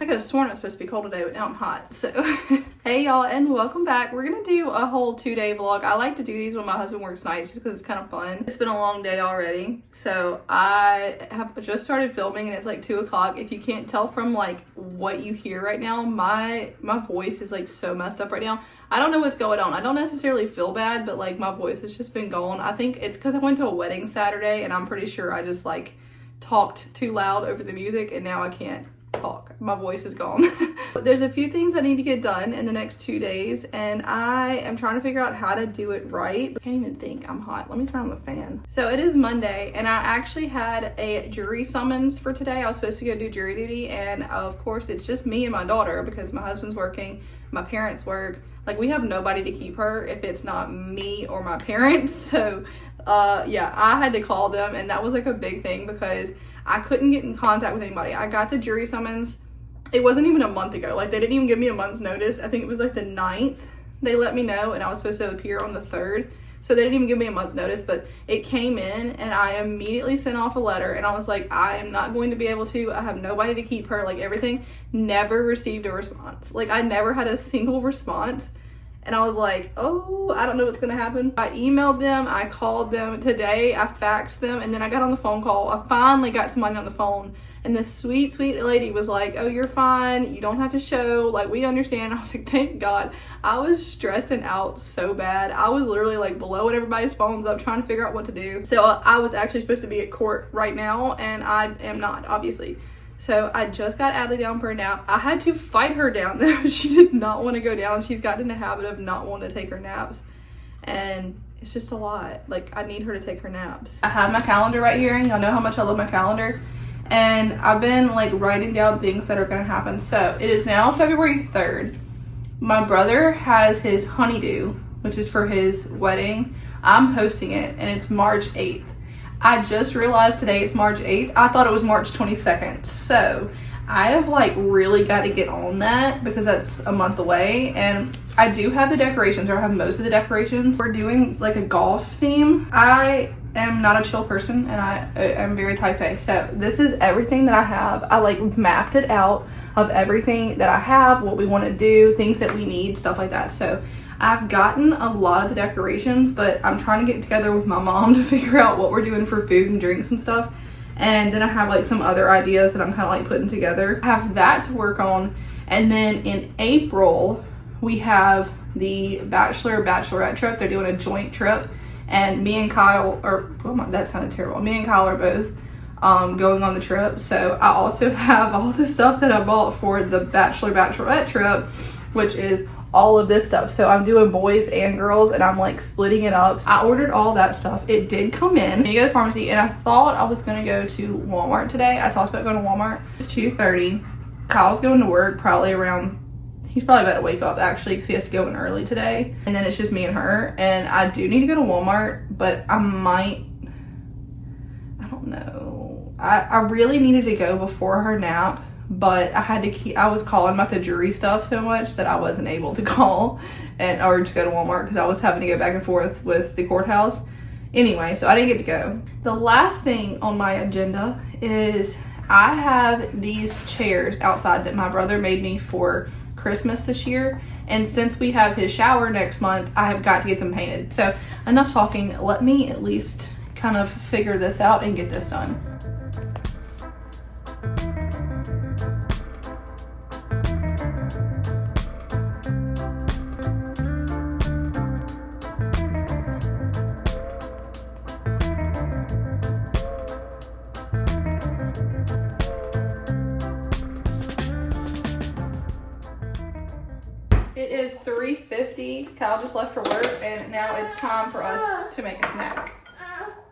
I could have sworn it was supposed to be cold today, but now I'm hot. So, hey y'all, and welcome back. We're gonna do a whole 2-day vlog. I like to do these when my husband works nights just because it's kind of fun. It's been a long day already. So I have just started filming and it's like 2 o'clock. If you can't tell from like what you hear right now, my voice is like so messed up right now. I don't know what's going on. I don't necessarily feel bad, but like my voice has just been going. I think it's because I went to a wedding Saturday and I'm pretty sure I just like talked too loud over the music and now I can't talk. My voice is gone. There's a few things I need to get done in the next 2 days and I am trying to figure out how to do it right. I can't even think. I'm hot. Let me turn on the fan. So it is Monday and I actually had a jury summons for today. I was supposed to go do jury duty and of course it's just me and my daughter because my husband's working, my parents work. Like we have nobody to keep her if it's not me or my parents. So yeah, I had to call them and that was like a big thing because I couldn't get in contact with anybody. I got the jury summons. It wasn't even a month ago. Like they didn't even give me a month's notice. I think it was like the 9th. They let me know and I was supposed to appear on the 3rd. So they didn't even give me a month's notice, but it came in and I immediately sent off a letter and I was like, I am not going to be able to. I have nobody to keep her. Like everything, never received a response. Like I never had a single response. And I was like, oh, I don't know what's gonna happen. I emailed them, I called them today, I faxed them, and then I got on the phone call. I finally got somebody on the phone, and this sweet, sweet lady was like, oh, you're fine, you don't have to show, like, we understand. I was like, thank God. I was stressing out so bad. I was literally like blowing everybody's phones up, trying to figure out what to do. So I was actually supposed to be at court right now, and I am not, obviously. So I just got Adley down for a nap. I had to fight her down though. She did not want to go down. She's gotten in the habit of not wanting to take her naps. And it's just a lot. Like I need her to take her naps. I have my calendar right here. Y'all know how much I love my calendar. And I've been like writing down things that are going to happen. So it is now February 3rd. My brother has his honeydew, which is for his wedding. I'm hosting it and it's March 8th. I just realized today it's March 8th. I thought it was March 22nd. So I have like really got to get on that because that's a month away. And I do have the decorations, or I have most of the decorations. We're doing like a golf theme. I am not a chill person and I am very type A. So this is everything that I have. I like mapped it out of everything that I have, what we want to do, things that we need, stuff like that. So I've gotten a lot of the decorations, but I'm trying to get together with my mom to figure out what we're doing for food and drinks and stuff. And then I have like some other ideas that I'm kind of like putting together. I have that to work on. And then in April, we have the bachelorette trip. They're doing a joint trip. And me and Kyle, that sounded terrible. Me and Kyle are both going on the trip. So I also have all the stuff that I bought for the bachelorette trip, which is all of this stuff. So I'm doing boys and girls and I'm like splitting it up. I ordered all that stuff. It did come in. I go to the pharmacy and I thought I was gonna go to Walmart today. I talked about going to Walmart. It's 2:30. Kyle's going to work probably around, he's probably about to wake up actually because he has to go in early today. And then it's just me and her. And I do need to go to Walmart, but I don't know. I really needed to go before her nap. But I was calling about the jury stuff so much that I wasn't able to call or to go to Walmart because I was having to go back and forth with the courthouse. Anyway, so I didn't get to go. The last thing on my agenda is I have these chairs outside that my brother made me for Christmas this year. And since we have his shower next month, I have got to get them painted. So enough talking. Let me at least kind of figure this out and get this done. It is 3:50. Kyle just left for work and now it's time for us to make a snack.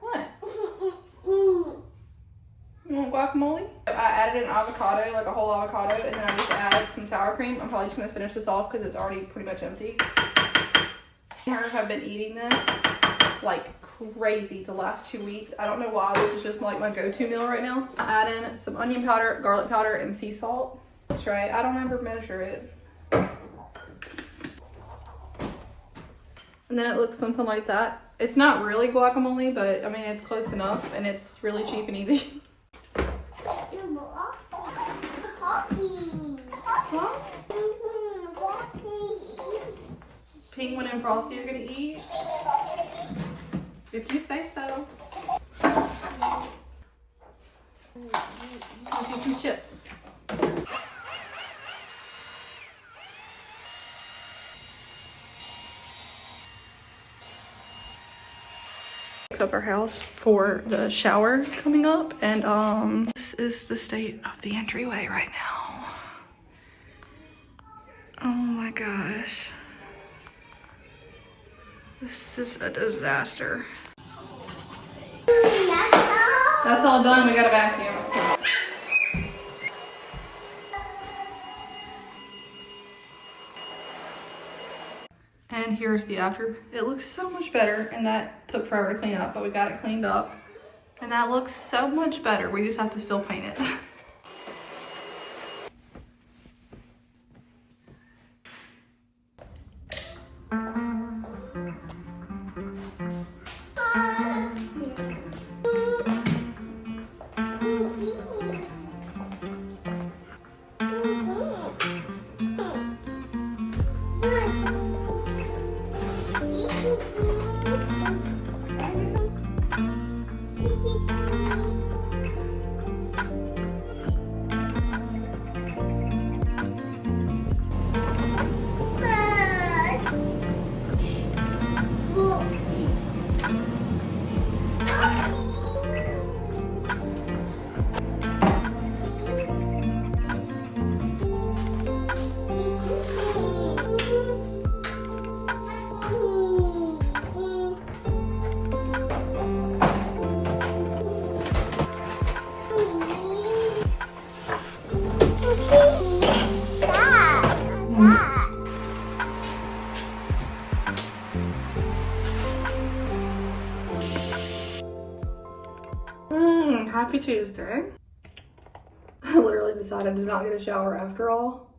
What? You want guacamole? I added an avocado, like a whole avocado, and then I just added some sour cream. I'm probably just gonna finish this off because it's already pretty much empty. Me and her have been eating this like crazy the last 2 weeks. I don't know why. This is just like my go-to meal right now. I add in some onion powder, garlic powder, and sea salt. That's right. I don't ever measure it. And then it looks something like that. It's not really guacamole, but I mean, it's close enough and it's really cheap and easy. Penguin and Frosty are gonna eat? If you say so. I'll do some chips. Fix up our house for the shower coming up, and this is the state of the entryway right now. Oh my gosh. This is a disaster. That's all done. We got a vacuum. And here's the after. It looks so much better, and that took forever to clean up, but we got it cleaned up. And that looks so much better. We just have to still paint it. Happy Tuesday. I literally decided to not get a shower after all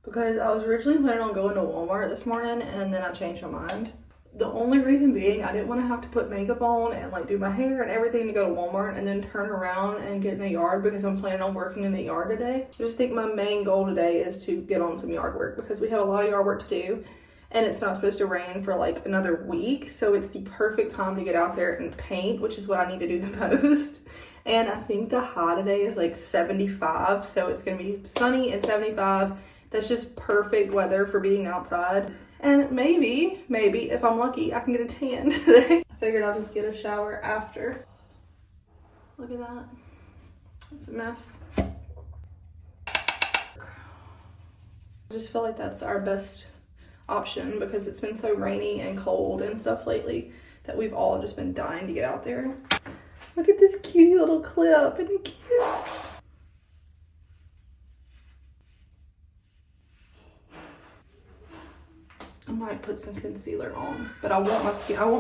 because I was originally planning on going to Walmart this morning, and then I changed my mind. The only reason being I didn't want to have to put makeup on and like do my hair and everything to go to Walmart and then turn around and get in the yard because I'm planning on working in the yard today. I just think my main goal today is to get on some yard work because we have a lot of yard work to do, and it's not supposed to rain for like another week, so it's the perfect time to get out there and paint, which is what I need to do the most. And I think the high today is like 75, so it's gonna be sunny and 75. That's just perfect weather for being outside. And maybe if I'm lucky, I can get a tan today. I figured I'll just get a shower after. Look at that. It's a mess. I just feel like that's our best option because it's been so rainy and cold and stuff lately that we've all just been dying to get out there. Look at this cute little clip. Isn't it cute? I might put some concealer on, but I want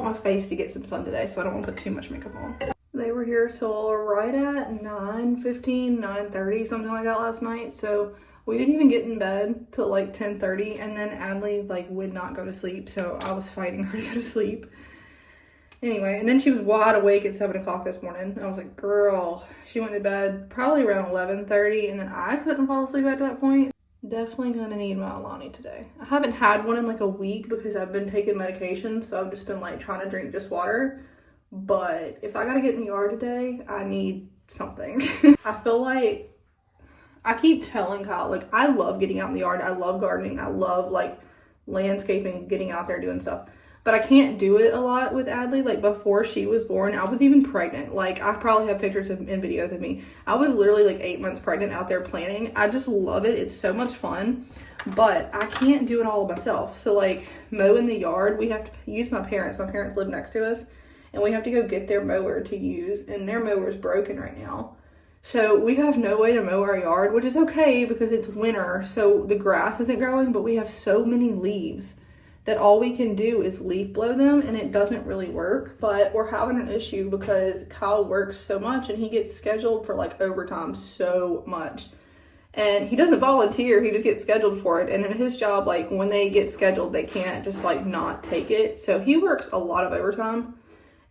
my face to get some sun today, so I don't want to put too much makeup on. They were here till right at 9:15, 9:30, something like that last night, so we didn't even get in bed till like 10:30, and then Adley like would not go to sleep, so I was fighting her to go to sleep. Anyway, and then she was wide awake at 7 o'clock this morning. I was like, girl. She went to bed probably around 11:30, and then I couldn't fall asleep at that point. Definitely gonna need my Alani today. I haven't had one in like a week because I've been taking medication, so I've just been like trying to drink just water. But if I gotta get in the yard today, I need something. I feel like I keep telling Kyle, like, I love getting out in the yard. I love gardening. I love like landscaping, getting out there doing stuff. But I can't do it a lot with Adley. Like before she was born, I was even pregnant. Like I probably have pictures and videos of me. I was literally like 8 months pregnant out there planting. I just love it. It's so much fun. But I can't do it all myself. So like mowing the yard, we have to use my parents. My parents live next to us. And we have to go get their mower to use. And their mower is broken right now. So we have no way to mow our yard, which is okay because it's winter. So the grass isn't growing, but we have so many leaves that all we can do is leaf blow them, and it doesn't really work. But we're having an issue because Kyle works so much and he gets scheduled for like overtime so much. And he doesn't volunteer, he just gets scheduled for it. And in his job, like when they get scheduled, they can't just like not take it. So he works a lot of overtime,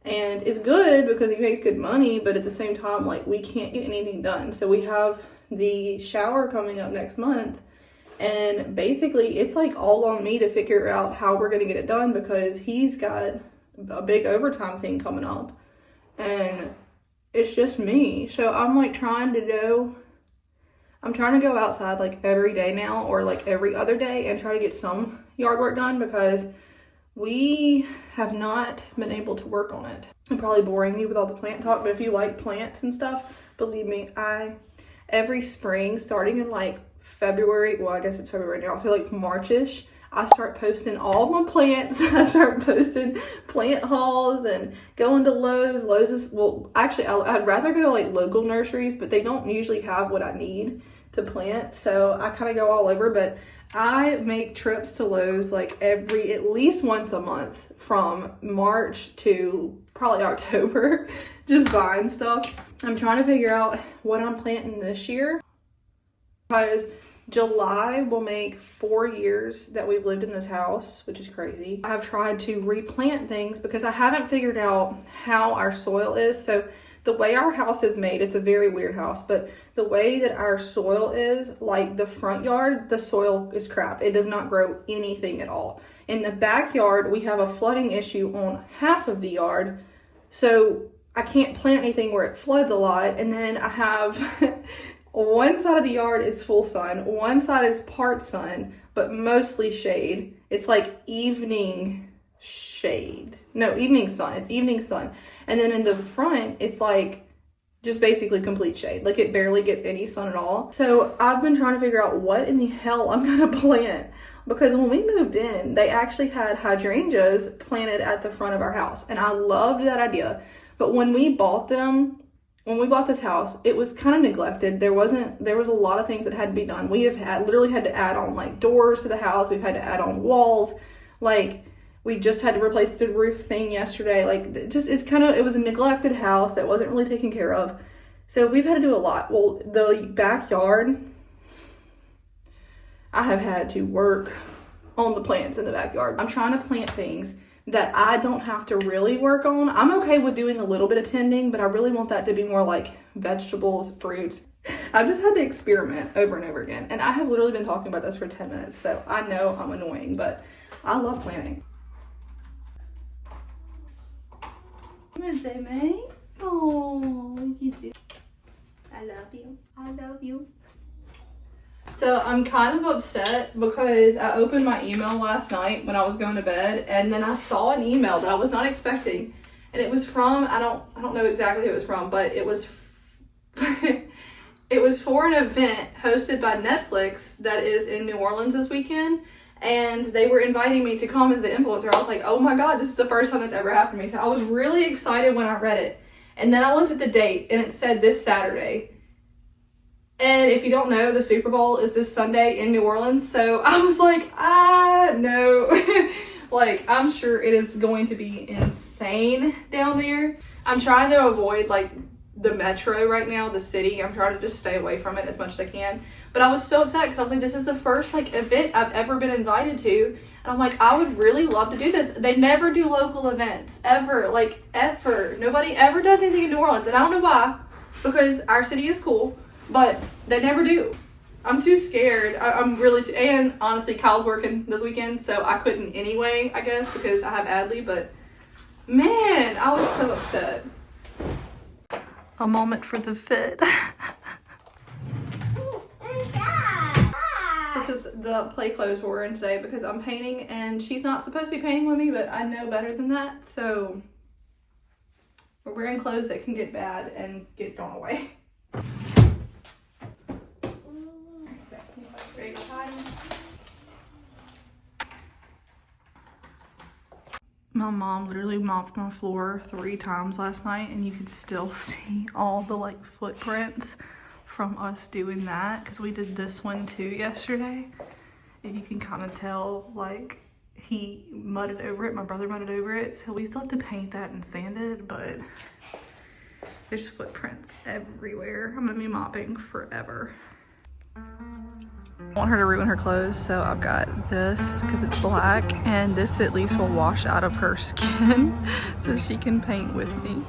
and it's good because he makes good money, but at the same time, like we can't get anything done. So we have the shower coming up next month, And basically it's like all on me to figure out how we're gonna get it done because he's got a big overtime thing coming up and it's just me. So I'm like trying to go outside like every day now or like every other day and try to get some yard work done because we have not been able to work on it. I'm probably boring you with all the plant talk, but if you like plants and stuff, believe me, every spring starting in like February, well I guess it's February now, so like March-ish, I start posting all my plants. I start posting plant hauls and going to Lowe's. Lowe's is, well actually I'd rather go to like local nurseries, but they don't usually have what I need to plant, so I kind of go all over. But I make trips to Lowe's like at least once a month from March to probably October, just buying stuff. I'm trying to figure out what I'm planting this year because July will make 4 years that we've lived in this house, which is crazy. I've tried to replant things because I haven't figured out how our soil is. So the way our house is made, it's a very weird house, but the way that our soil is, like the front yard, the soil is crap. It does not grow anything at all. In the backyard, we have a flooding issue on half of the yard. So I can't plant anything where it floods a lot. And then I have one side of the yard is full sun, one side is part sun, but mostly shade. It's like evening shade. No, evening sun. It's evening sun. And then in the front, it's like just basically complete shade. Like it barely gets any sun at all. So I've been trying to figure out what in the hell I'm gonna plant. Because when we moved in, they actually had hydrangeas planted at the front of our house. And I loved that idea. But when we bought this house, it was kind of neglected. There was a lot of things that had to be done. We have literally had to add on like doors to the house. We've had to add on walls. Like we just had to replace the roof thing yesterday. Like it was a neglected house that wasn't really taken care of. So we've had to do a lot. Well, the backyard, I have had to work on the plants in the backyard. I'm trying to plant things that I don't have to really work on. I'm okay with doing a little bit of tending, but I really want that to be more like vegetables, fruits. I've just had to experiment over and over again. And I have literally been talking about this for 10 minutes, so I know I'm annoying, but I love planting. Oh, you do. I love you. I love you. So I'm kind of upset because I opened my email last night when I was going to bed, and then I saw an email that I was not expecting, and it was from, I don't know exactly who it was from, but it was it was for an event hosted by Netflix that is in New Orleans this weekend, and they were inviting me to come as the influencer. I was like, oh my god, this is the first time that's ever happened to me. So I was really excited when I read it, and then I looked at the date and it said this Saturday. And if you don't know, the Super Bowl is this Sunday in New Orleans. So I was like, no. Like, I'm sure it is going to be insane down there. I'm trying to avoid, like, the metro right now, the city. I'm trying to just stay away from it as much as I can. But I was so upset because I was like, this is the first, like, event I've ever been invited to. And I'm like, I would really love to do this. They never do local events, ever. Like, ever. Nobody ever does anything in New Orleans. And I don't know why, because our city is cool. But they never do. I'm too scared. I'm really and honestly, Kyle's working this weekend, so I couldn't anyway, I guess, because I have Adley. But man, I was so upset. A moment for the fit. This is the play clothes we're in today because I'm painting, and she's not supposed to be painting with me, but I know better than that. So we're wearing clothes that can get bad and get thrown away. My mom literally mopped my floor 3 times last night, and you could still see all the like footprints from us doing that because we did this one too yesterday, and you can kind of tell like he mudded over it, my brother mudded over it, so we still have to paint that and sand it, but there's footprints everywhere. I'm gonna be mopping forever. I want her to ruin her clothes, so I've got this because it's black, and this at least will wash out of her skin so she can paint with me.